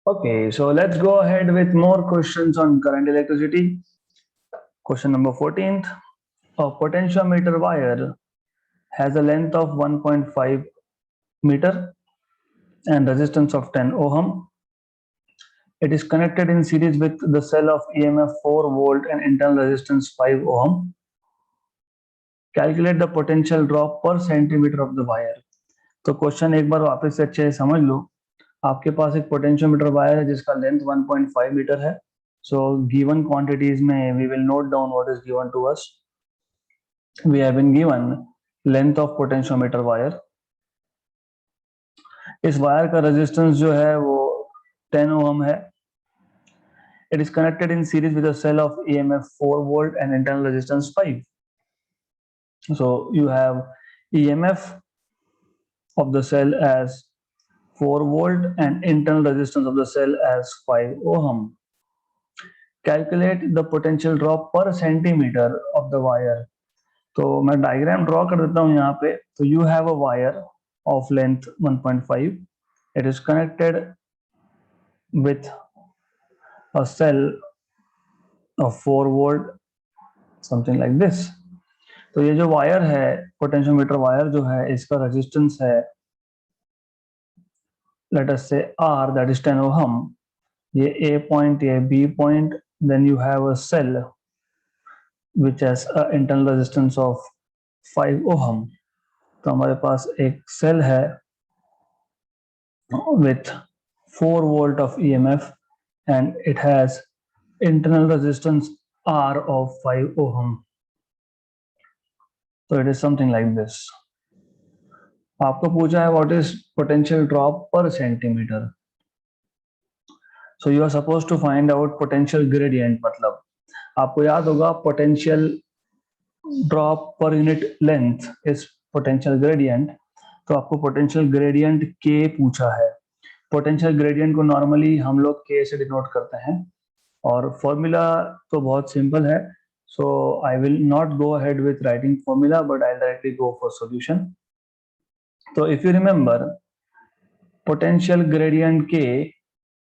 Okay, so let's go ahead with more questions on current electricity. Question number 14th. A potentiometer wire has a length of 1.5 meter and resistance of 10 ohm. It is connected in series with the cell of EMF 4 volt and internal resistance 5 ohm. Calculate the potential drop per centimeter of the wire. तो question एक बार वापस से अच्छे से समझ लो. आपके पास एक potentiometer wire है जिसका लेंथ 1.5 मीटर है. सो गिवन क्वांटिटीज में we will note down what is given to us. We have been given length of potentiometer wire. इस वायर का रेजिस्टेंस जो है वो 10 ओम है. It is connected in series with a cell of EMF 4 volt and internal resistance 5. So you have EMF of the cell as 4 volt and internal resistance of the cell as 5 ohm. Calculate the potential drop per centimeter of the wire. तो मैं diagram draw कर देता हूँ यहाँ पे. तो you have a wire of length 1.5. It is connected with a cell of 4 volt, something like this. तो ये जो वायर है, पोटेंशियोमीटर वायर जो है, इसका रेजिस्टेंस है let us say R, that is 10 ohm. ये A point, ये B point, then you have a cell which has a internal resistance of 5 ohm. तो हमारे पास एक सेल है with 4 volt of EMF and it has internal resistance R of 5 ohm. So it is something like this. आपको पूछा है what is potential drop per centimeter. So you are supposed to find out potential gradient. मतलब आपको याद होगा potential drop per unit length is potential gradient. तो आपको potential gradient K पूछा है. potential gradient को normally हम लोग K से denote करते हैं और formula तो बहुत simple है. So I will not go ahead with writing formula, but I'll directly go for solution. So if you remember, potential gradient K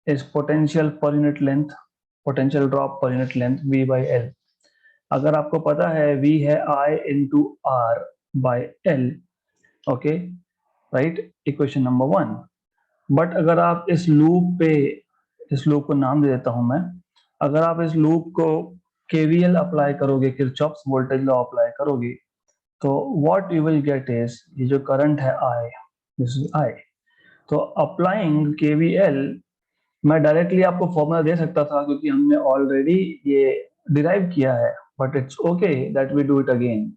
is potential per unit length, potential drop per unit length V by L. अगर आपको पता है V है I into R by L, okay, right? Equation number 1. But अगर आप इस loop पे, इस लूप को नाम दे देता हूं मैं, अगर आप इस लूप को KVL अप्लाई करोगे, किरचॉफ्स वोल्टेज लॉ अप्लाई करोगे, तो what you will get is, ये जो करंट है I, दिस इज I. तो अप्लाइंग KVL मैं डायरेक्टली आपको फॉर्मूला दे सकता था क्योंकि हमने ऑलरेडी ये डिराइव किया है, but it's okay that we do it again.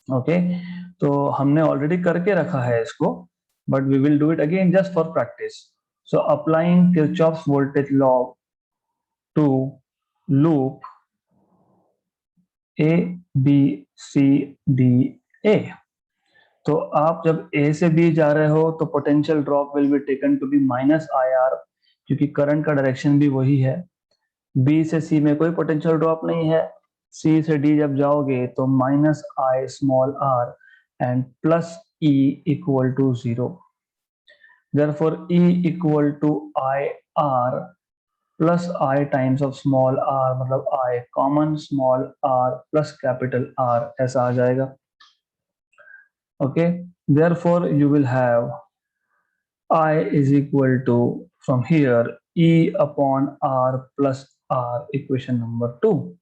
Okay, तो हमने ऑलरेडी करके रखा है इसको, but we will do it again just for practice. So applying Kirchhoff's voltage law to loop A, B, C, D, A. तो आप जब A से B जा रहे हो तो potential drop will be taken to be minus IR क्योंकि current का डायरेक्शन भी वही है. B से C में कोई potential drop नहीं है. C से D जब जाओगे तो minus I small r and plus E equal to 0. Therefore, E equal to IR plus I times of small r, मतलब I common small r plus capital R ऐसा आ जाएगा. Okay, therefore you will have I is equal to, from here, E upon R plus R, equation number 2.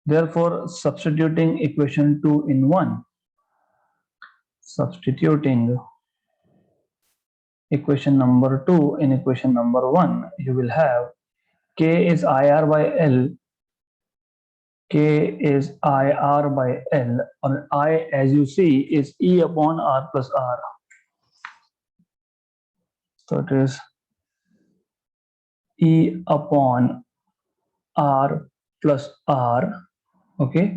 Therefore, substituting equation 2 in 1, substituting equation number 2 in equation number 1, you will have K is IR by L, K is IR by L, or I, as you see, is E upon R plus R. So it is E upon R plus R, okay.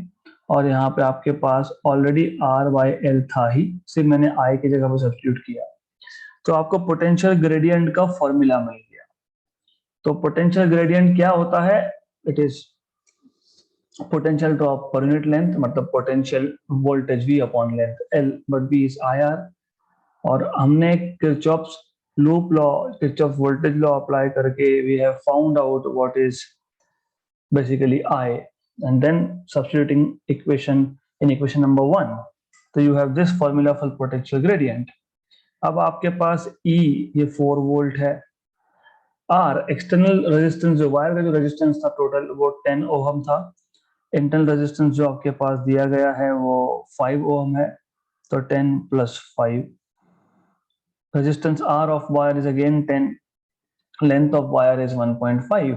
और यहाँ पे आपके पास already R by L था ही, सिर्फ मैंने I की जगह पर सब्स्टिट्यूट किया. तो आपको पोटेंशियल ग्रेडियंट का फॉर्मूला मिल गया. तो पोटेंशियल ग्रेडियंट क्या होता है? It is potential drop per unit length, मतलब potential voltage V upon length L, but V is IR. और हमने Kirchhoff's loop law, Kirchhoff voltage law apply करके we have found out what is basically I, and then substituting equation in equation number 1, तो you have this formula for potential gradient. अब आपके पास E ये 4 volt है, R external resistance, जो wire का जो resistance था टोटल वो 10 ओहम था, इंटरनल रेजिस्टेंस जो आपके पास दिया गया है वो 5 ओहम है, तो 10 + 5, resistance R of wire is again 10, length of wire is 1.5,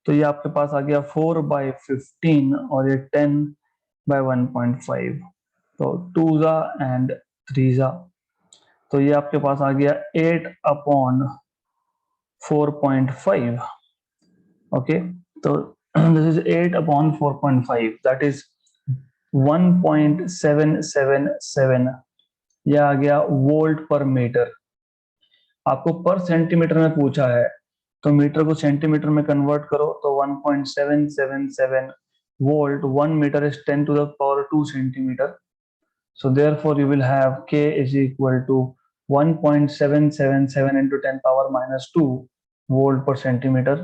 तो ये आपके पास आ गया 4/15 और ये 10/1.5, तो 2 एंड 3, तो ये आपके पास आ गया 8/4.5. ओके, तो दिस इज 8/4.5, दैट इज 1.777, ये आ गया वोल्ट पर मीटर। आपको पर सेंटीमीटर में पूछा है, तो मीटर को सेंटीमीटर में कन्वर्ट करो, तो 1.777 volt, 1 meter is 10 to the power 2 centimeter. So therefore you will have K is equal to 1.777 into 10 power minus 2 volt per centimeter,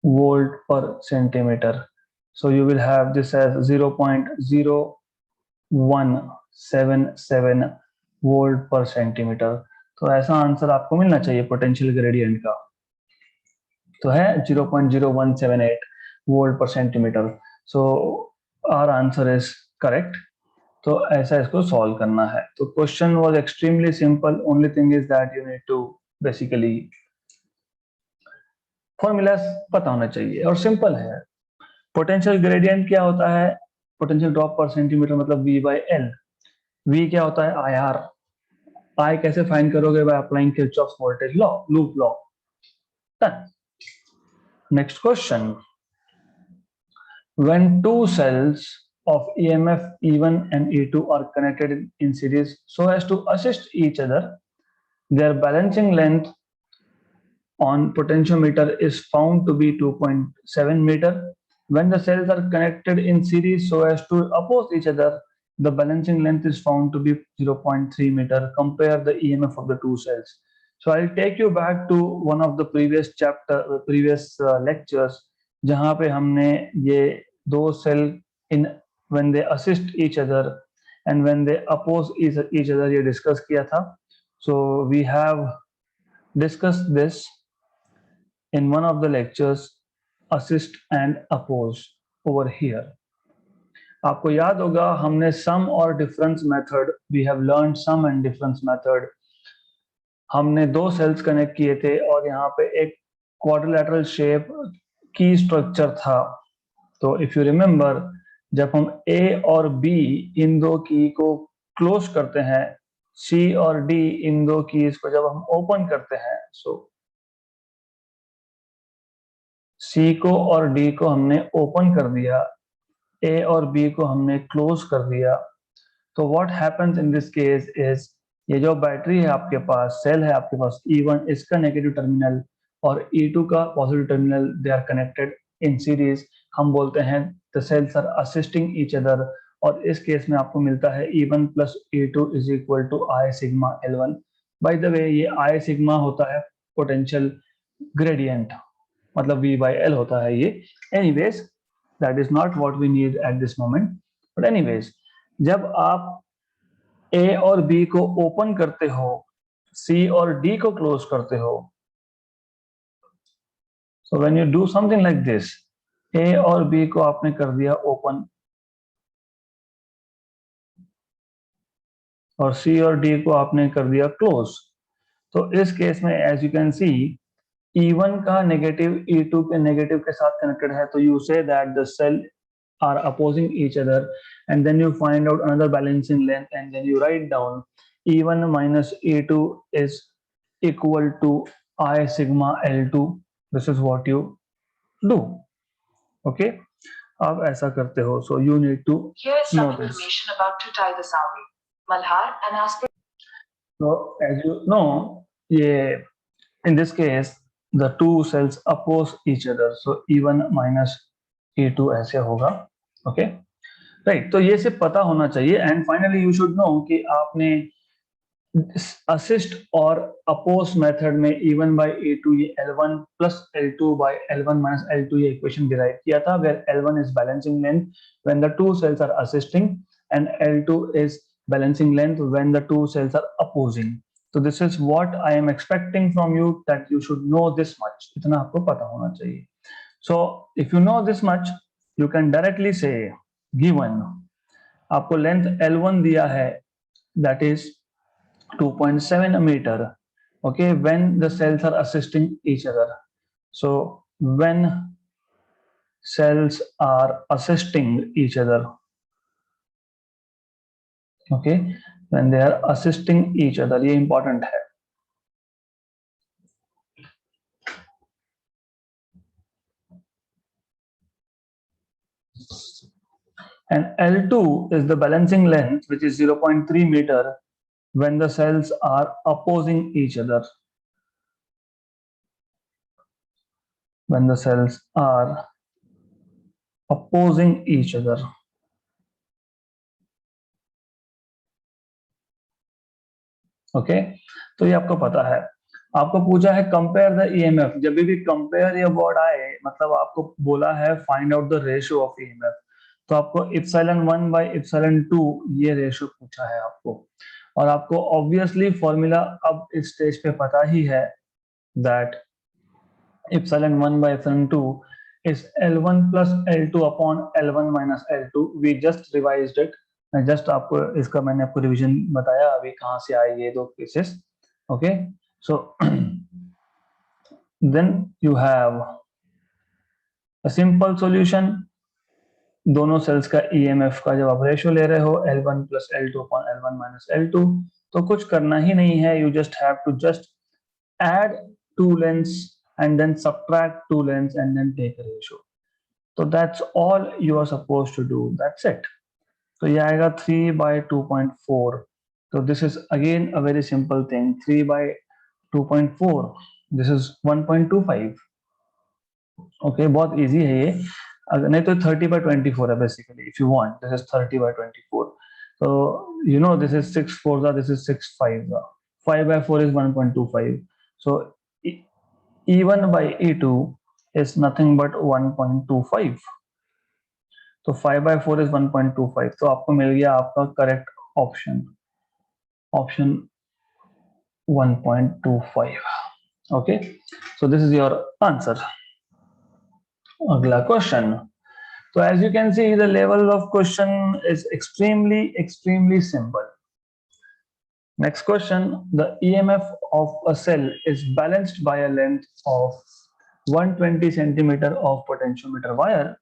volt per centimeter. So you will have this as 0.0177 volt per centimeter. तो ऐसा answer आपको मिलना चाहिए potential gradient का, तो है 0.0178 volt पर centimetre. So our answer is correct. तो ऐसा इसको सॉल्व करना है। तो question was extremely simple, only thing is that you need to basically formula पता होना चाहिए और सिंपल है। पोटेंशियल ग्रेडियंट क्या होता है? पोटेंशियल ड्रॉप पर सेंटीमीटर मतलब V/L। V क्या होता है? IR। I कैसे फाइंड करोगे? By applying Kirchhoff's voltage law, loop law. Next question, when two cells of EMF E1 and E2 are connected in series so as to assist each other, their balancing length on potentiometer is found to be 2.7 meter. When the cells are connected in series so as to oppose each other, the balancing length is found to be 0.3 meter. Compare the EMF of the two cells. So I'll take you back to one of the previous lectures, जहाँ पे हमने ये दो cell in when they assist each other and when they oppose each other ये discuss किया था। So we have discussed this in one of the lectures, assist and oppose over here. आपको याद होगा हमने सम और difference method, we have learned sum and difference method. हमने दो सेल्स कनेक्ट किए थे और यहाँ पे एक क्वाड्रिलेटरल शेप की स्ट्रक्चर था। तो इफ यू रिमेम्बर, जब हम ए और बी इन दो की को क्लोज करते हैं, सी और डी इन दो कीज को जब हम ओपन करते हैं, सो सी को और डी को हमने ओपन कर दिया, ए और बी को हमने क्लोज कर दिया, तो what happens in this case is, ये जो बैटरी है आपके पास, सेल है आपके पास E1, इसका नेगेटिव टर्मिनल और E2 का positive terminal, they are connected in series. हम बोलते हैं the cells are assisting each other, और इस केस में आपको मिलता है E1 + E2 is equal to I sigma L1। By the way, ये I सिग्मा होता है पोटेंशियल ग्रेडियंट, मतलब V/L होता है ये। Anyways, that is not what we need at this moment, but anyways, जब आप ए और बी को ओपन करते हो, सी और डी को क्लोज करते हो, so when you do something like this, A और बी को आपने कर दिया ओपन और सी और डी को आपने कर दिया क्लोज, तो इस केस में as you can C, E1 का नेगेटिव E2 के नेगेटिव के साथ कनेक्टेड है, तो you say that the cell are opposing each other, and then you find out another balancing length, and then you write down E1 minus E2 is equal to I sigma L2. This is what you do. Okay, आप ऐसा करते हो, so you need to know this. Information about to tie the sari, Malhar and ask. So as you know, ये in this case the two cells oppose each other, so E1 minus E2 ऐसे होगा। Okay, right, तो ये सिर्फ पता होना चाहिए। And finally you should no कि आपने असिस्ट और अपोज मेथड में E1 by E2 ये L1 plus L2 by L1 minus L2 ये इक्वेशन डिराइव किया था, where L1 is balancing length when the two cells are assisting and L2 is balancing length when the two cells are opposing. So this is what I am expecting from you, that you should know this much. इतना आपको पता होना चाहिए. So if you know this much, you can directly say given आपको length L1 दिया है, that is 2.7 meter, okay, when the cells are assisting each other. So when cells are assisting each other, okay, when they are assisting each other, ये important है. And L2 is the balancing length, which is 0.3 meter when the cells are opposing each other. When the cells are opposing each other. Okay, तो ये आपको पता है. आपको पूछा है कंपेयर द ईएमएफ. जब भी कंपेयर या वर्ड आए, मतलब आपको बोला है find out the ratio of EMF, तो आपको ε1 by ε2 ये रेशियो पूछा है आपको. और आपको ऑब्वियसली फॉर्मूला अब इस स्टेज पे पता ही है, that ε1 by ε2 is L1 plus L2 upon L1 minus L2. We just revised it. Just आपको इसका मैंने आपको रिवीजन बताया अभी कहां से आए ये दो cases. Okay, so then you have a simple solution. दोनों सेल्स का ईएमएफ का जब आप रेशियो ले रहे हो L1 plus L2 upon L1 minus L2, तो कुछ करना ही नहीं है. You just have to just add two lengths and then subtract two lengths and then take a ratio. So that's all you are supposed to do. That's it. तो ये आएगा 3 by 2.4. तो this is again a very simple thing. 3 by 2.4. This is 1.25. Okay, बहुत easy है ये. अगर नहीं तो 30 by 24 है basically. If you want, this is 30 by 24. So you know this is 6 4 this is 6 5. 5 by 4 is 1.25. So E1 by E2 is nothing but 1.25. तो 5 by 4 is 1.25. तो आपको मिल गया आपका correct option, option 1.25. Okay, so this is your answer. अगला question. तो as you can see the level of question is extremely simple. Next question, the EMF of a cell is balanced by a length of 120 centimeter of potentiometer wire.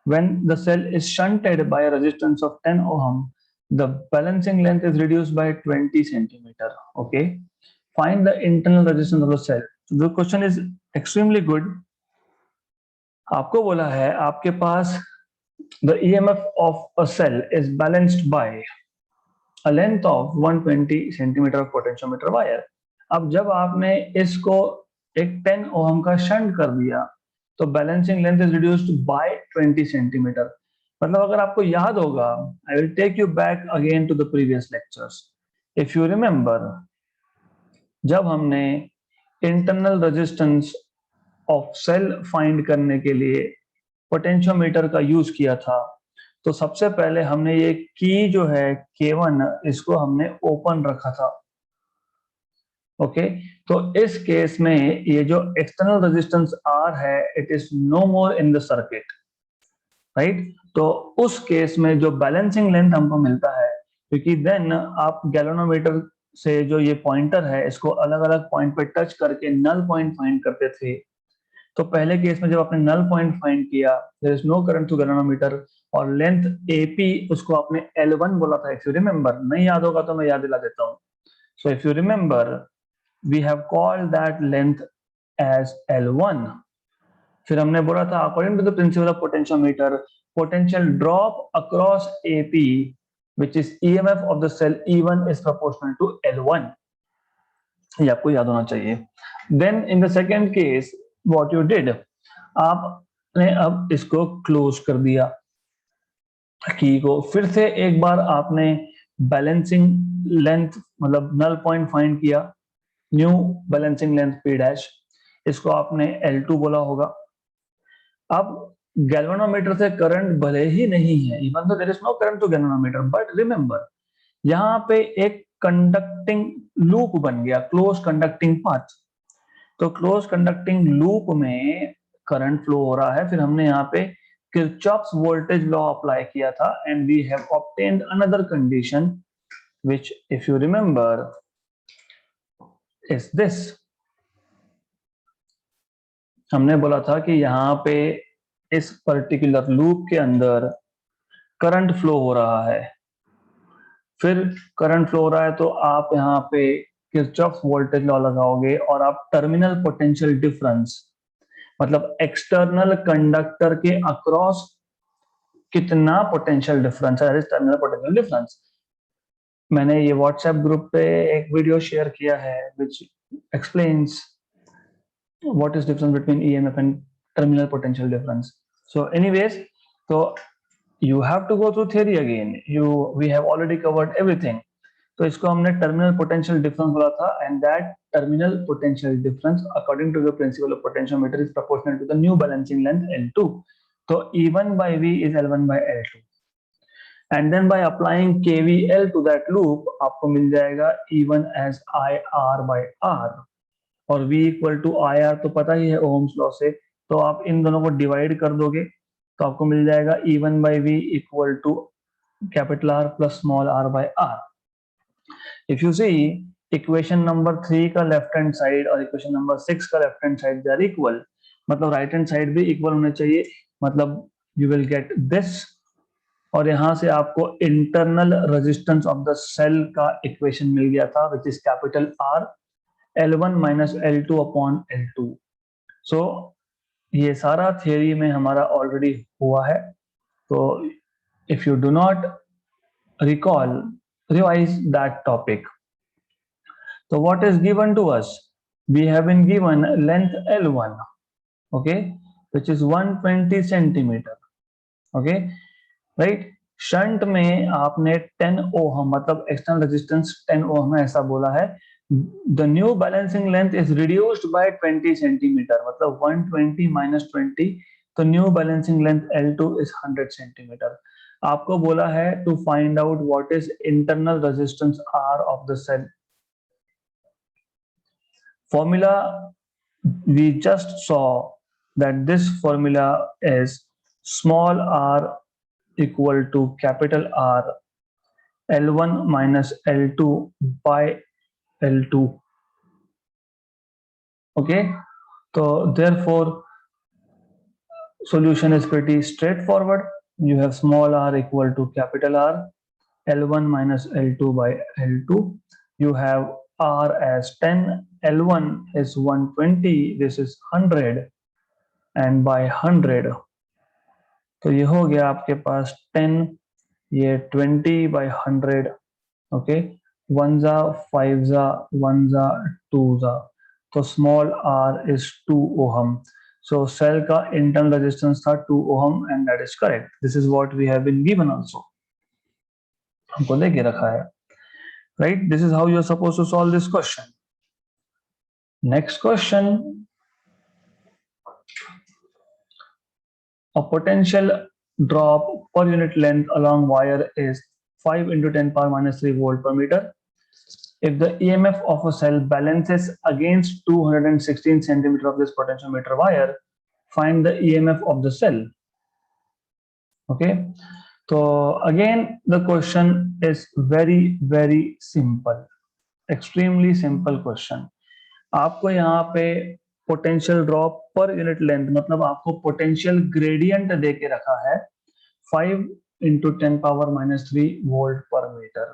When the cell is shunted by a resistance of 10 ohm, the balancing length is reduced by 20 centimeter. Okay, find the internal resistance of the cell. So the question is extremely good. आपको बोला है आपके पास the EMF of a cell is balanced by a length of 120 centimeter of potentiometer wire. अब जब आपने इसको एक 10 ओम का शंट कर दिया, तो balancing length is reduced by 20 centimetre. मतलब अगर आपको याद होगा, I will take you back again to the previous lectures. If you remember, जब हमने internal resistance of cell find करने के लिए पोटेंशियोमीटर का यूज किया था, तो सबसे पहले हमने ये की जो है K1, इसको हमने ओपन रखा था. ओके, तो इस केस में ये जो एक्सटर्नल रेजिस्टेंस R है, it is no more in the circuit, right. तो उस केस में जो बैलेंसिंग लेंथ हमको मिलता है, क्योंकि देन आप गैल्वेनोमीटर से जो ये पॉइंटर है, इसको अलग अलग पॉइंट पे टच करके नल पॉइंट फाइंड करते थे. तो पहले केस में जब आपने नल पॉइंट फाइंड किया, there is no current through galvanometer, और लेंथ AP उसको आपने L1 बोला था. इफ यू रिमेंबर, नहीं याद होगा तो मैं याद दिला देता हूँ. So if you remember, we have called that length as L1. फिर हमने बोला था according to the principle of potentiometer, potential drop across AP, which is EMF of the cell E1, is proportional to L1. ये आपको याद होना चाहिए. Then in the second case, what you did, आपने अब इसको क्लोज कर दिया की को. फिर से एक बार आपने बैलेंसिंग लेंथ मतलब नल पॉइंट फाइंड किया, new balancing length P dash, इसको आपने L2 बोला होगा। अब गैल्वेनोमीटर से करंट भले ही नहीं है, even though there is no current to galvanometer, but remember यहाँ पे एक कंडक्टिंग लूप बन गया, क्लोज कंडक्टिंग पाथ। तो क्लोज कंडक्टिंग लूप में करंट फ्लो हो रहा है, फिर हमने यहाँ पे किरचॉफ्स वोल्टेज लॉ अप्लाई किया था, and we have obtained another condition which if you remember is this. हमने बोला था कि यहाँ पे इस पर्टिकुलर लूप के अंदर करंट फ्लो हो रहा है, फिर करंट फ्लो हो रहा है तो आप यहाँ पे किरचॉफ्स वोल्टेज लॉ लगाओगे और आप टर्मिनल पोटेंशियल डिफरेंस मतलब एक्सटर्नल कंडक्टर के अक्रॉस कितना पोटेंशियल डिफरेंस है, टर्मिनल पोटेंशियल डिफरेंस। मैंने ये व्हाट्सएप ग्रुप पे एक वीडियो शेयर किया है which explains what is difference between EMF and terminal potential difference. So anyways, so you have to go through theory again. We have already covered everything. तो इसको हमने terminal potential difference बोला था, and that terminal potential difference according to the principle of potentiometer is proportional to the new balancing length L2. तो E1 by V is L1 by L2, and then by applying KVL to that loop आपको मिल जाएगा E1 as IR by R, और V equal to IR तो पता ही है Ohm's law से, तो आप इन दोनों को डिवाइड कर दोगे तो आपको मिल जाएगा E1 by V equal to capital R plus small r by R. If you see equation number 3 का लेफ्ट हैंड साइड और इक्वेशन नंबर 6 का left hand side they are equal, मतलब राइट हैंड साइड भी equal होने चाहिए, मतलब you will get this, और यहां से आपको internal resistance of the cell का इक्वेशन मिल गया था which is capital R L1 minus L2 upon L2. So ये सारा थियरी में हमारा ऑलरेडी हुआ है, तो if you do not recall revise that topic. So what is given to us? We have been given length L1, okay, which is 120 centimeter, okay, right? Shunt में आपने 10 ohm मतलब एक्सटर्नल रेजिस्टेंस 10 ओहम है ऐसा बोला है। The new balancing length is reduced by 20 centimetre, मतलब 120 minus 20, तो new balancing length L2 is 100 centimetre. आपको बोला है to find out what is internal resistance R of the cell. Formula we just saw that this formula is small r equal to capital R L1 minus L2 by L2, okay? So therefore solution is pretty straightforward. You have small r equal to capital R L1 minus L2 by L2. You have R as 10, L1 is 120, this is 100, and by 100, तो ये हो गया आपके पास 10, ये 20 by 100, okay, 1 जा 5 जा 1 जा 2 जा, तो small r is 2 ohm. So cell का इंटरनल रेजिस्टेंस था 2 ohm, and that is correct. This is what we have been given also, हमको देके रखा है, right? This is how you're supposed to solve this question. Next question, a potential drop per unit length along wire is 5 into 10 power minus 3 volt per meter. If the EMF of a cell balances against 216 centimeter of this potentiometer wire, find the EMF of the cell. Okay, so again the question is very simple, extremely simple question. आपको यहाँ पे potential drop per unit length मतलब आपको potential gradient दे के रखा है 5 into 10 power minus 3 volt per meter.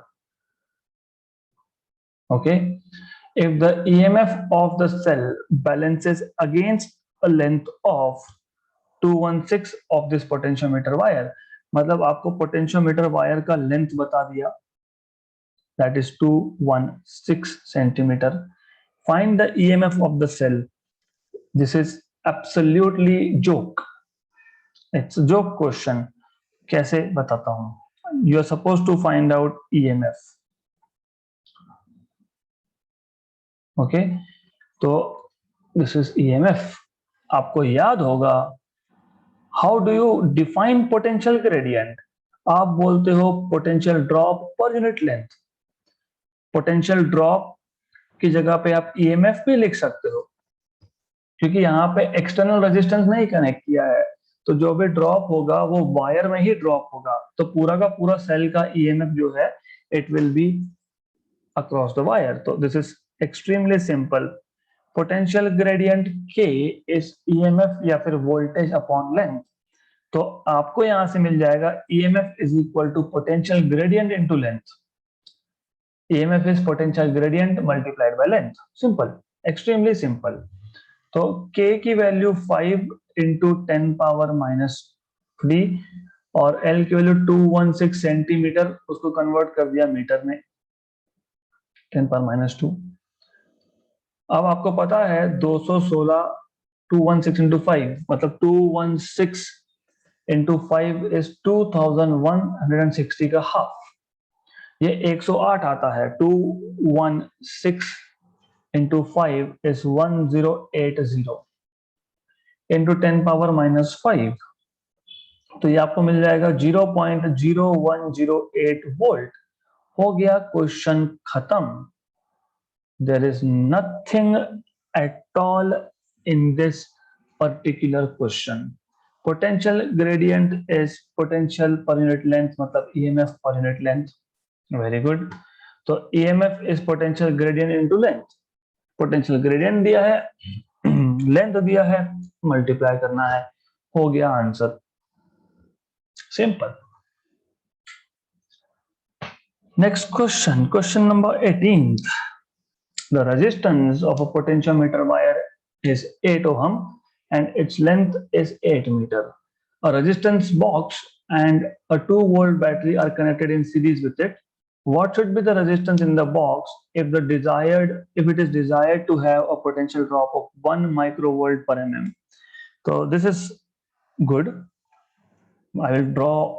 Okay, if the EMF of the cell balances against a length of 216 of this potentiometer wire, मतलब आपको पोटेंशियोमीटर वायर का length बता दिया, that is 216 centimeter. Find the EMF of the cell. This is absolutely joke. It's a joke question. कैसे बताता हूँ? You are supposed to find out EMF. Okay, तो this is EMF. आपको याद होगा how do you define potential gradient? आप बोलते हो potential drop per unit length. Potential drop की जगह पे आप ईएमएफ भी लिख सकते हो, क्योंकि यहाँ पे एक्सटर्नल रेजिस्टेंस नहीं कनेक्ट किया है, तो जो भी ड्रॉप होगा वो वायर में ही ड्रॉप होगा, तो पूरा का पूरा सेल का ईएमएफ जो है it will be across the wire. तो this is extremely simple. Potential gradient के इज ईएमएफ या फिर वोल्टेज अपॉन लेंथ। तो आपको यहां से मिल जाएगा EMF is equal to potential gradient into length. EMF is potential gradient multiplied by length. Simple, extremely simple. तो k की वैल्यू 5 इंटू 10⁻³ और L की वैल्यू 216 सेंटीमीटर, उसको कन्वर्ट कर दिया मीटर में, 10⁻²। अब आपको पता है 216 216 इंटू 5 मतलब 216 इंटू 5 इज 2160 का हाफ। ये 108 आता है। 216 इंटू 5 इज 1080 इंटू 10⁻⁵। तो ये आपको मिल जाएगा 0.0108 वोल्ट। हो गया क्वेश्चन खत्म। There is nothing at all in this particular question. Potential gradient is potential per unit length, मतलब EMF per unit length. Very good. तो EMF is potential gradient into length. Potential gradient दिया है, length दिया है, multiply करना है, हो गया answer. Simple. Next question, question number 18. The resistance of a potentiometer wire is 8 ohm and its length is 8 meter. A resistance box and a 2-volt battery are connected in series with it. What should be the resistance in the box if it is desired to have a potential drop of 1 microvolt per mm? So this is good. I will draw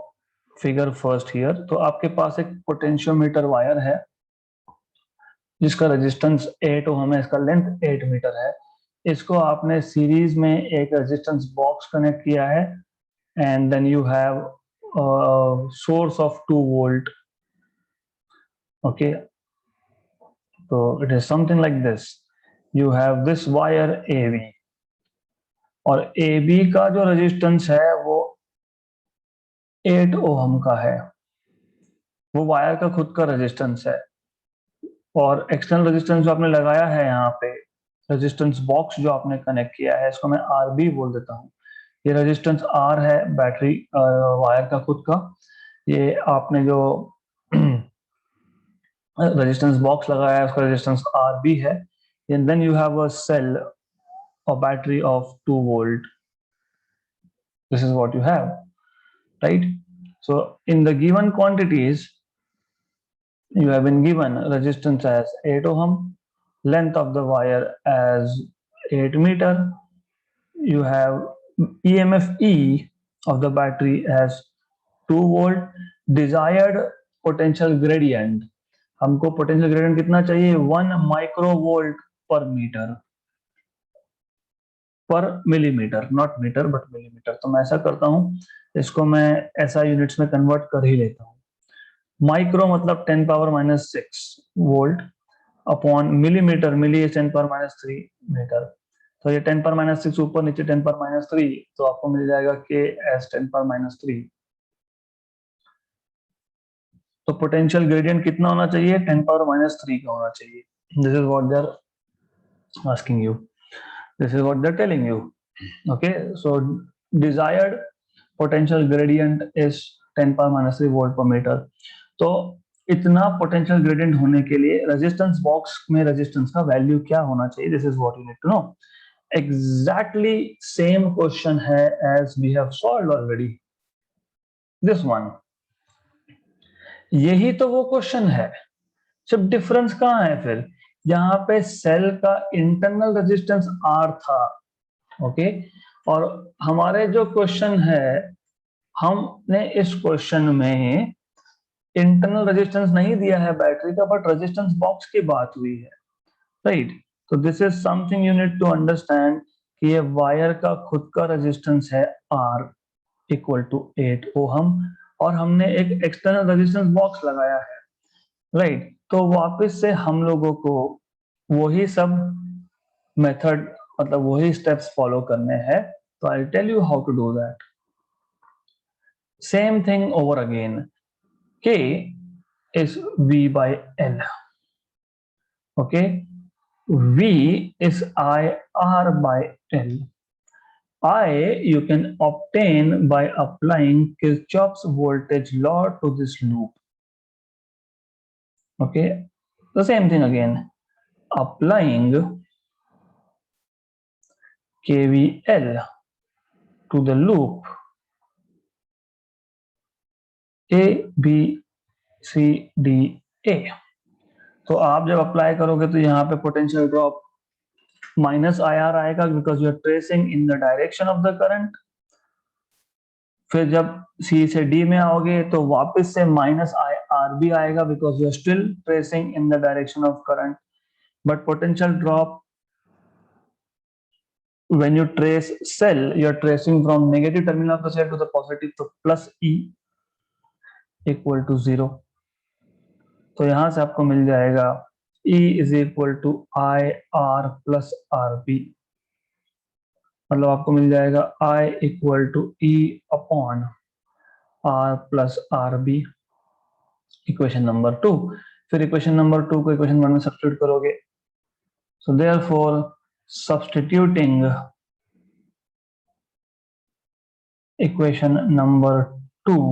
figure first here. तो आपके पास एक potentiometer wire है जिसका resistance 8 ओम है, इसका length 8 metre है। इसको आपने सीरीज में एक रेजिस्टेंस बॉक्स कनेक्ट किया है and then you have source of 2 volt. Okay, तो it is something like this. You have this wire AB और AB का जो रेजिस्टेंस है वो 8 ओम का है, वो वायर का खुद का रेजिस्टेंस है। और एक्सटर्नल रेजिस्टेंस जो आपने लगाया है यहाँ पे, रेजिस्टेंस बॉक्स जो आपने कनेक्ट किया है, इसको मैं RB बोल देता हूँ। ये रेजिस्टेंस R है, बैटरी वायर का खुद का। ये आपने जो रेजिस्टेंस बॉक्स लगाया है उसका रेजिस्टेंस RB है। And then you have a cell और battery of 2 volt. This is what you have, right? So in the given quantities you have been given resistance as 8 ohm, length of the wire as 8 meter, you have EMF E of the battery as 2 volt, desired potential gradient, हमको potential gradient कितना चाहिए? 1 microvolt per meter पर millimetre, not metre but millimetre. तो मैं ऐसा करता हूं, इसको मैं SI यूनिट्स में कन्वर्ट कर ही लेता हूं। माइक्रो मतलब 10⁻⁶ volt upon millimetre, milli is 10⁻³ metre. तो ये 10⁻⁶ ऊपर नीचे 10⁻³, तो आपको मिल जाएगा K as 10⁻³। तो पोटेंशियल ग्रेडियंट कितना होना चाहिए? 10⁻³ का होना चाहिए। This is what they are asking you, this is what they are telling you. Okay, so desired potential gradient is 10⁻³ volt per metre. तो इतना पोटेंशियल ग्रेडियंट होने के लिए रेजिस्टेंस बॉक्स में रेजिस्टेंस का वैल्यू क्या होना चाहिए? This is what you need to know. Exactly same question है as we have solved already, this one. यही तो वो क्वेश्चन है, सिर्फ डिफरेंस कहां है फिर? यहाँ पे सेल का इंटरनल रेजिस्टेंस R था, ओके, और हमारे जो क्वेश्चन है, हमने इस क्वेश्चन में इंटरनल रेजिस्टेंस नहीं दिया है बैटरी का, बट रेजिस्टेंस बॉक्स की बात हुई है, राइट? तो this is something you need to understand कि ये वायर का खुद का रेजिस्टेंस है R इक्वल टू 8 ओहम और हमने एक एक्सटर्नल रेजिस्टेंस बॉक्स लगाया है, राइट। तो वापस से हम लोगों को वही सब मेथड मतलब वही स्टेप्स फॉलो करने हैं। तो I tell you how to do that. Same thing over again. K is V by L. Okay, V is IR by L. I you can obtain by applying Kirchhoff's voltage law to this loop. Okay, the same thing again. Applying KVL to the loop A, B, C, D, A. तो आप जब apply करोगे तो यहाँ पे potential drop minus IR आएगा because you are tracing in the direction of the current. फिर जब C से D में आओगे तो वापस से माइनस IR भी आएगा because you are still tracing in the direction of current. But potential drop when you trace cell you are tracing from negative terminal of the cell to the positive, तो plus E equal to 0। तो यहां से आपको मिल जाएगा E is equal to IR plus RB, मतलब आपको मिल जाएगा I equal to E upon R plus RB, equation number 2। फिर इक्वेशन नंबर 2 को इक्वेशन 1 में सब्स्टिट्यूट करोगे। So therefore substituting equation number 2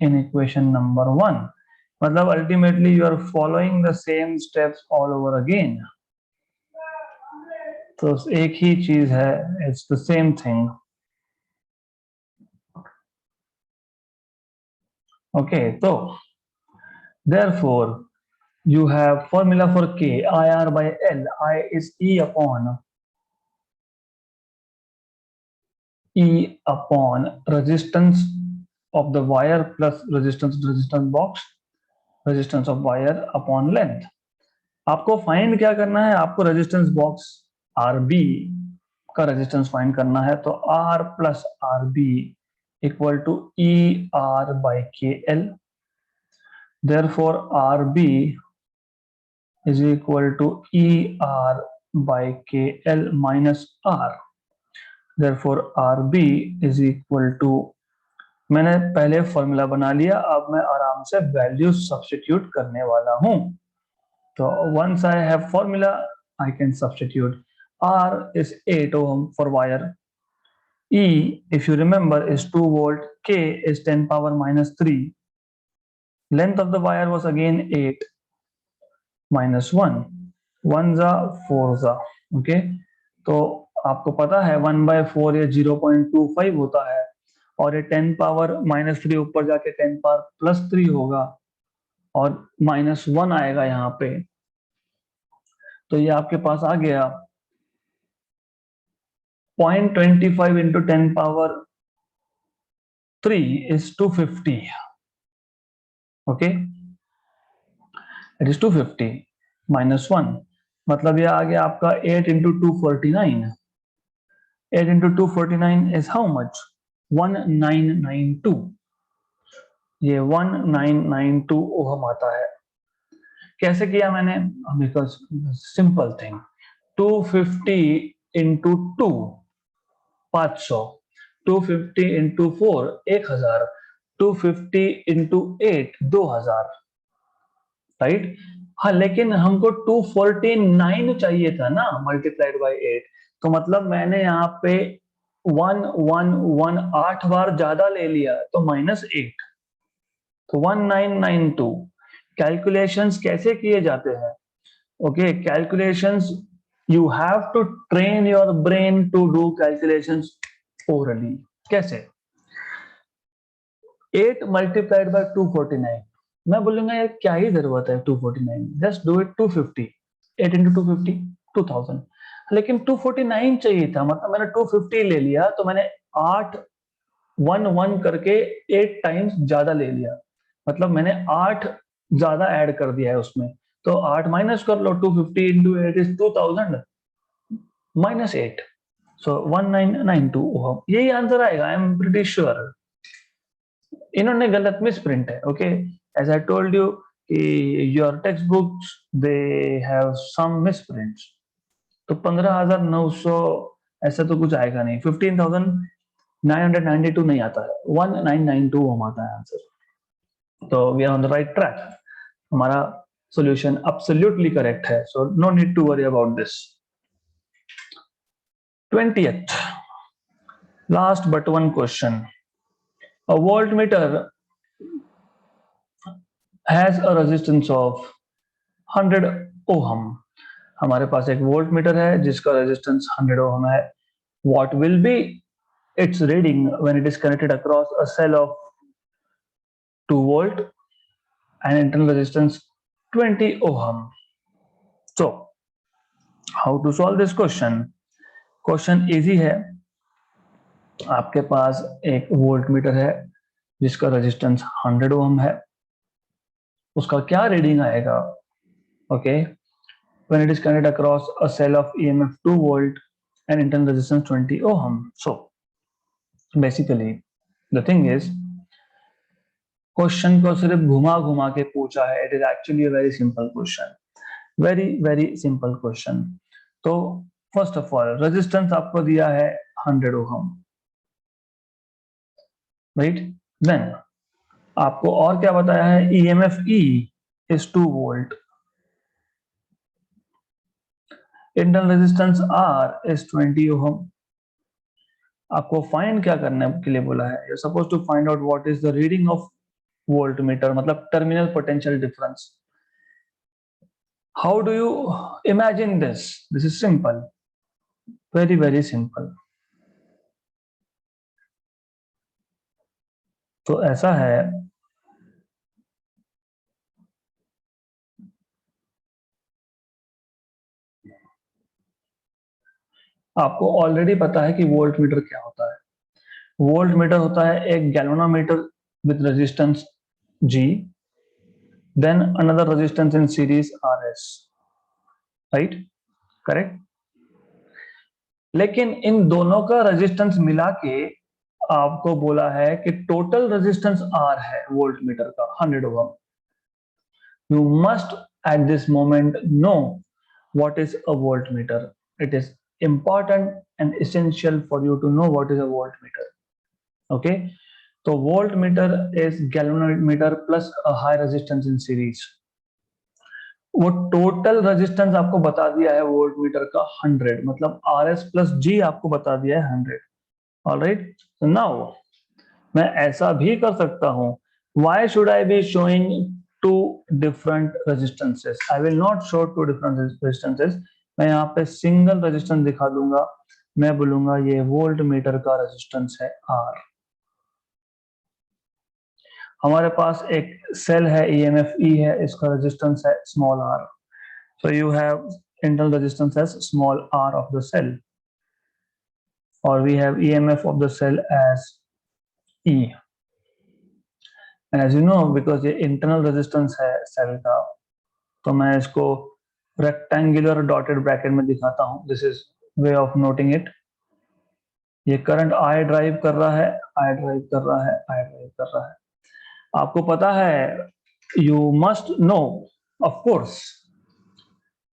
in equation number 1, मतलब ultimately you are following the same steps all over again. तो एक ही चीज है, it's the same thing. Okay, तो therefore you have formula for K, IR by L. I is E upon resistance of the wire plus resistance box, resistance of wire upon length. आपको find क्या करना है, आपको resistance box RB का resistance find करना है। तो R plus RB equal to ER by KL। Therefore RB is equal to ER by KL minus R. Therefore RB is equal to, मैंने पहले फॉर्मूला बना लिया, अब मैं आराम से वैल्यू सब्स्टिट्यूट करने वाला हूं। तो once I have formula I can substitute. R is 8 ohm for wire. E, if you remember, is 2 volt. K is 10 power minus 3. Length of the wire was again 8 minus 1. 1 जा 4 जा, okay. तो आपको पता है 1/4 ये 0.25 होता है और ये 10 पावर माइनस 3 ऊपर जाके 10 पावर प्लस 3 होगा और माइनस 1 आएगा यहाँ पे। तो ये आपके पास आ गया 0.25 into 10 power 3 is 250. Okay, it is 250 minus 1, मतलब ये आ गया आपका 8 into 249. 8 into 249 is how much? 1992. ये 1992 ओहम आता है। कैसे किया मैंने? Because simple thing, 250 into 2 500, 250 into 4 1000, 250 into 8 2000, right. हाँ, लेकिन हमको 249 चाहिए था ना मल्टीप्लाइड बाय 8, तो मतलब मैंने यहाँ पे 1118 बार ज्यादा ले लिया तो -8, तो 1992। कैलकुलेशंस कैसे किए जाते हैं? Okay, calculations you have to train your brain to do calculations orally. कैसे? 8 मल्टीप्लाइड बाय 249, मैं बोलूंगा यार क्या ही जरूरत है 249, जस्ट डू इट 250, 8 into 250 2000। लेकिन 249 चाहिए था, मतलब मैंने 250 ले लिया, तो मैंने 8 1 करके 8 टाइम्स ज्यादा ले लिया, मतलब मैंने 8 ज्यादा ऐड कर दिया है उसमें। तो 8 माइनस कर लो, 250 into 8 is 2000, -8, सो 1992 ओहम, यही आंसर आएगा, आई एम प्रीटी श्योर। इन्होंने गलत मिस प्रिंट है, okay. As I told you कि your textbooks they have some misprints, तो 15,900 ऐसा तो कुछ आएगा नहीं, 15,992 नहीं आता है, 1992 हम आता है आंसर। तो we are on the right track, हमारा सॉल्यूशन एब्सोल्युटली करेक्ट है, so no need to worry about this. 20th last but one question. A voltmeter has a resistance of 100 ohm. हमारे पास एक वोल्टमीटर है जिसका रेजिस्टेंस 100 ओम है. What will be its reading when it is connected across a cell of 2 volt and internal resistance 20 ohm? So, how to solve this question? Question easy है. आपके पास एक voltmeter है जिसका रेजिस्टेंस 100 ओम है, उसका क्या रीडिंग आएगा? Okay, when it is connected across a cell of EMF 2 volt and internal resistance 20 ohm. So basically the thing is, question को सिर्फ घुमा घुमा के पूछा है. It is actually a very simple question, very very simple question. तो first of all resistance आपको दिया है 100 ओम, राइट. देन आपको और क्या बताया है? EMF E is 2 volt, internal resistance R is 20 ohm. आपको फाइंड क्या करने के लिए बोला है? You suppose to find out what is the reading of voltmeter, मतलब terminal potential difference. How do you imagine this? This is simple, very very simple. तो ऐसा है, आपको ऑलरेडी पता है कि वोल्टमीटर क्या होता है. वोल्टमीटर होता है एक galvanometer with resistance G, then another resistance in series RS, right? Correct. लेकिन इन दोनों का रेजिस्टेंस मिला के आपको बोला है कि टोटल रेजिस्टेंस R है वोल्टमीटर का 100 ओम. You must at this moment know what is a voltmeter. It is important and essential for you to know what is a voltmeter. Okay, तो voltmeter is galvanometer plus a high resistance in series. वो total resistance आपको बता दिया है voltmeter का 100, मतलब RS plus G आपको बता दिया है 100. ऑलराइट, सो नाउ मैं ऐसा भी कर सकता हूं. Why should I be showing two different resistances? I will not show two different resistances. मैं यहाँ पे सिंगल रेजिस्टेंस दिखा दूंगा. मैं बोलूंगा ये वोल्टमीटर का रेजिस्टेंस है R. हमारे पास एक सेल है EMF E है, इसका रेजिस्टेंस है small r. So you have internal resistance as small r of the cell, or we have EMF of the cell as E. And as you know, because ये internal resistance है cell का, तो मैं इसको rectangular dotted bracket में दिखाता हूँ. This is way of noting it. ये करंट I ड्राइव कर रहा है, I ड्राइव कर रहा है, I ड्राइव कर रहा है. आपको पता है, you must know of course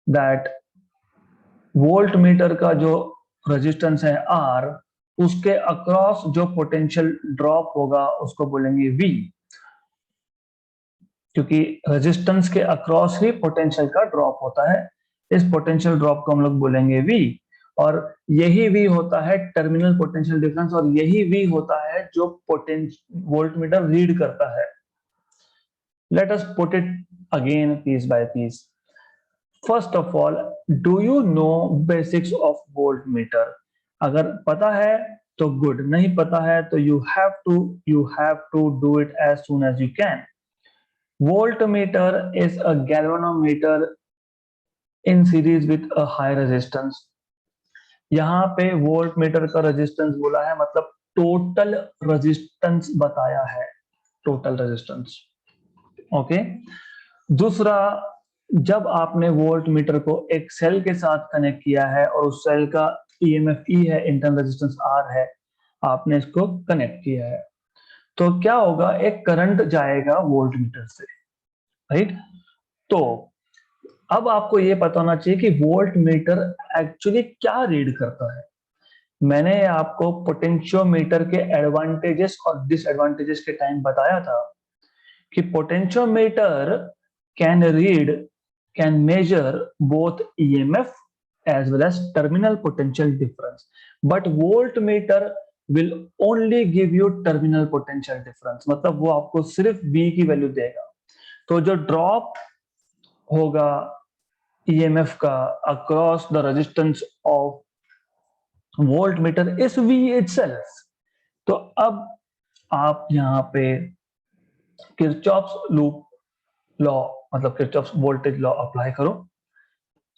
that voltmeter का जो रेजिस्टेंस है R, उसके अक्रॉस जो पोटेंशियल ड्रॉप होगा उसको बोलेंगे V, क्योंकि रेजिस्टेंस के अक्रॉस ही पोटेंशियल का ड्रॉप होता है. इस पोटेंशियल ड्रॉप को हम लोग बोलेंगे V, और यही V होता है टर्मिनल पोटेंशियल डिफरेंस, और यही V होता है जो वोल्टमीटर रीड करता है. Let us put it again piece by piece. First of all, do you know basics of voltmeter? अगर पता है तो गुड, नहीं पता है तो you have to do it as soon as you can. Voltmeter is a galvanometer in series with a high resistance. यहाँ पे वोल्टमीटर का रेजिस्टेंस बोला है, मतलब टोटल रेजिस्टेंस बताया है, टोटल रेजिस्टेंस. ओके. दूसरा, जब आपने वोल्ट मीटर को एक सेल के साथ कनेक्ट किया है और उस सेल का ईएमएफ ई है, इंटरनल रेजिस्टेंस आर है, आपने इसको कनेक्ट किया है, तो क्या होगा, एक करंट जाएगा वोल्ट मीटर से, राइट। तो अब आपको ये पता होना चाहिए कि वोल्ट मीटर एक्चुअली क्या रीड करता है। मैंने आपको पोटेंशियोमीटर के एडवांटेजेस और डिसएडवांटेजेस के टाइम बताया था कि potentiometer can read, can measure both EMF as well as terminal potential difference, but voltmeter will only give you terminal potential difference, मतलब वो आपको सिर्फ V की वैल्यू देगा। तो जो ड्रॉप होगा ईएमएफ का across the resistance of voltmeter is V itself। तो अब आप यहाँ पे किरचॉफ्स लूप लॉ, मतलब किरचॉफ्स वोल्टेज लॉ अप्लाई करो,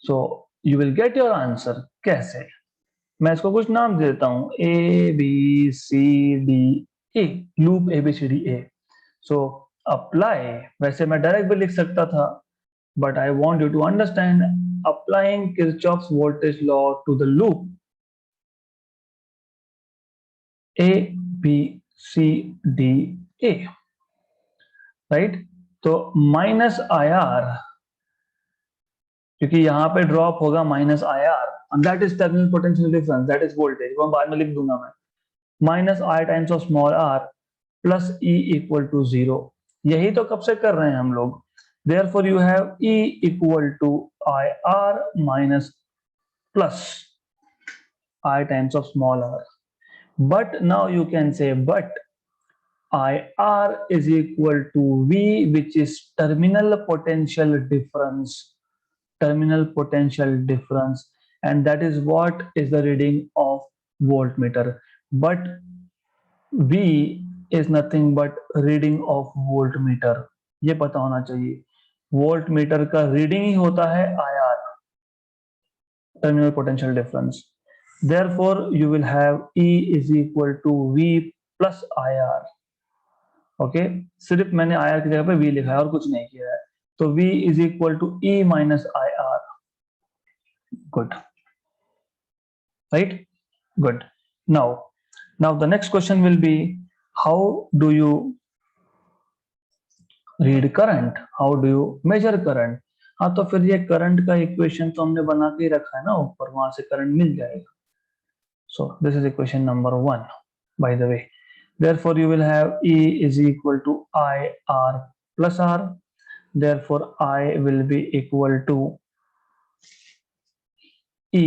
so you will get your answer. कैसे, मैं इसको कुछ नाम दे देता हूं, A B C D A, loop A B C D A. So apply, वैसे मैं डायरेक्ट भी लिख सकता था, but I want you to understand applying Kirchhoff's voltage law to the loop A B C D A, right. तो minus I R, क्योंकि यहाँ पे ड्रॉप होगा minus I R, and that is terminal potential difference, that is voltage, वो बाद में लिख दूंगा मैं, minus I times of small R plus E equal to 0। यही तो कब से कर रहे हैं हम लोग। Therefore you have E equal to I R minus plus I times of small R, but now you can say but IR is equal to V, which is terminal potential difference, terminal potential difference, and that is what is the reading of voltmeter. But V is nothing but reading of voltmeter, ये पता होना चाहिए। Voltmeter का reading ही होता है IR, terminal potential difference. Therefore, you will have E is equal to V plus IR। Okay, सिर्फ मैंने I R की जगह पे वी लिखा है और कुछ नहीं किया है, तो v is equal to E minus I R. Good, right, good. Now the next question will be, how do you read current, how do you measure current. हाँ, तो फिर ये करंट का इक्वेशन तो हमने बना के रखा है ना ऊपर, वहां से करंट मिल जाएगा। सो this is equation number 1 bye the way. Therefore, you will have E is equal to IR plus R. Therefore, I will be equal to E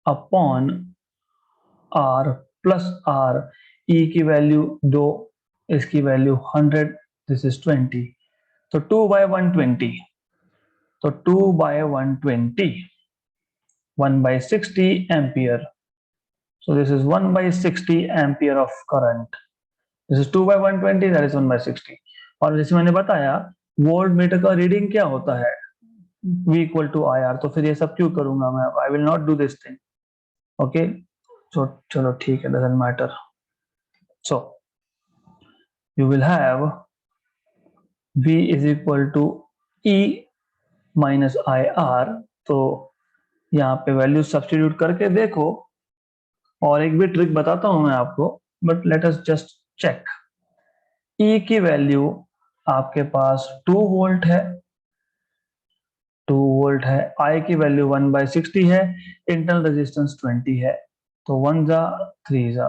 upon R plus R। E की value 2, इसकी value 100, this is 20, तो 2 by 120, तो 2 by 120, 1 by 60 ampere। So this is 1 by 60 ampere of current। This is 2 by 120, that is 1 by 60। और जैसे मैंने बताया volt meter का reading क्या होता है, V equal to I R, तो फिर ये सब क्यों करूंगा मैं, I will not do this thing. Okay, so चलो ठीक है, doesn't matter. So you will have V is equal to E minus I R. तो यहाँ पे वैल्यू सब्स्टिट्यूट करके देखो, और एक भी ट्रिक बताता हूं मैं आपको, but let us just check. E की वैल्यू आपके पास 2 वोल्ट है, 2 वोल्ट है। I की वैल्यू 1 by 60 है, इंटरनल रेजिस्टेंस 20 है, तो 1 जा 3 जा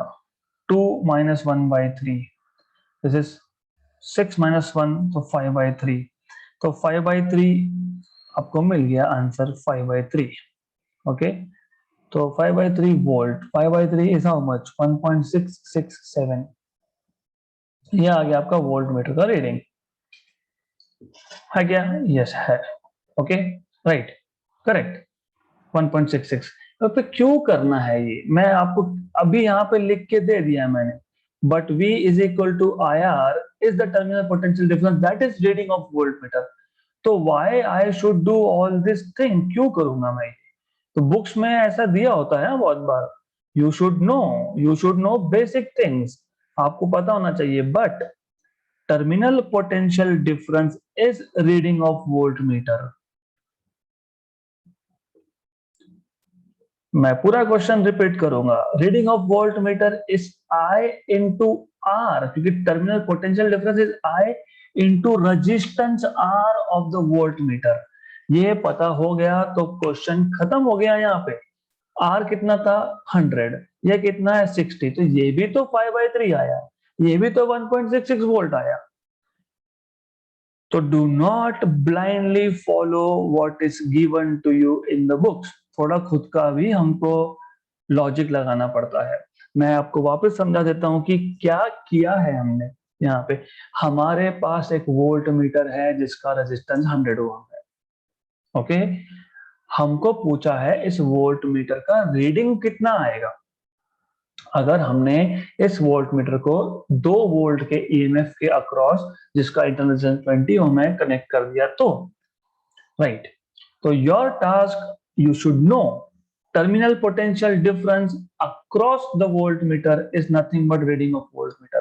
2 minus 1 by 3, this is 6 minus 1, तो 5 by 3, तो 5 by 3 आपको मिल गया आंसर 5 by 3। ओके, तो 5 by 3 volt, 5 by 3 is how much, 1.667। ये आ गया आपका वोल्ट मीटर का रीडिंग, है क्या? यस है। Okay, right, correct, 1.66। तो पे क्यों करना है ये, मैं आपको अभी यहाँ पे लिख के दे दिया मैंने, but V is equal to I R is the terminal potential difference, that is reading of voltmeter. तो why I should do all this thing, क्यों करूंगा मैं? तो बुक्स में ऐसा दिया होता है ना बहुत बार, you should know basic things, आपको पता होना चाहिए, but terminal potential difference is reading of voltmeter. मैं पूरा क्वेश्चन रिपीट करूंगा। Reading of voltmeter is I into R, क्योंकि terminal potential difference is I into resistance R of the voltmeter. ये पता हो गया तो question खत्म हो गया। यहाँ पे आर कितना था 100, ये कितना है 60, तो ये भी तो 5/3 आया, ये भी तो 1.66 वोल्ट आया। तो do not blindly follow what is given to you in the books. थोड़ा खुद का भी हमको लॉजिक लगाना पड़ता है। मैं आपको वापस समझा देता हूं कि क्या किया है हमने। यहाँ पे हमारे पास एक वोल्ट मीटर है जिसका रेजिस्टेंस 100 ओम है। ओके, हमको पूछा है इस वोल्ट मीटर का रीडिंग कितना आएगा। अगर हमने इस वोल्ट मीटर को 2 वोल्ट के ईएमएफ के अक्रॉस, जिसका इंटरनल रेजिस्टेंस 20 ओम है, कनेक्ट कर दिया तो राइट। तो your task, you should no terminal potential difference across the voltmeter is nothing but reading of voltmeter.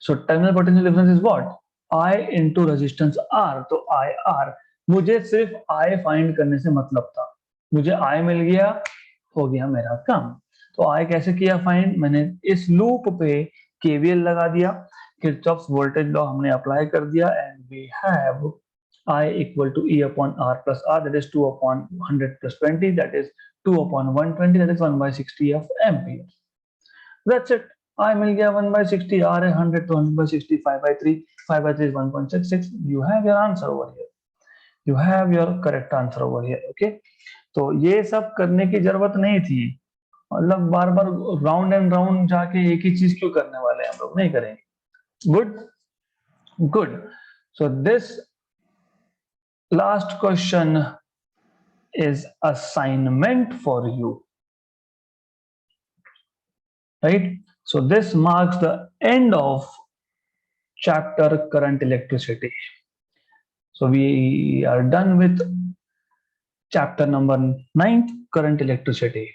So terminal potential difference is what? I into resistance R. तो IR, मुझे सिर्फ I find करने से मतलब था। मुझे I मिल गया, हो गया मेरा काम। तो I कैसे किया फाइंड? मैंने इस लूप पे KVL लगा दिया, किरचॉफ्स वोल्टेज लॉ हमने अप्लाई कर दिया, and we have I equal to E upon R plus R, that is 2 upon 100 plus 20, that is 2 upon 120, that is 1/60 of ampere. That's it. I मिल गया 1/60, R है 100, तो 100/60 5/3, 5/3 is 1.66. You have your answer over here. You have your correct answer over here. Okay. तो ये सब करने की जरूरत नहीं थी। मतलब बार बार राउंड एंड राउंड जाके एक ही चीज क्यों करने वाले हैं हम लोग? नहीं करेंगे। Good good. So this last question is assignment for you, right? So this marks the end of chapter current electricity. So we are done with chapter number 9, current electricity.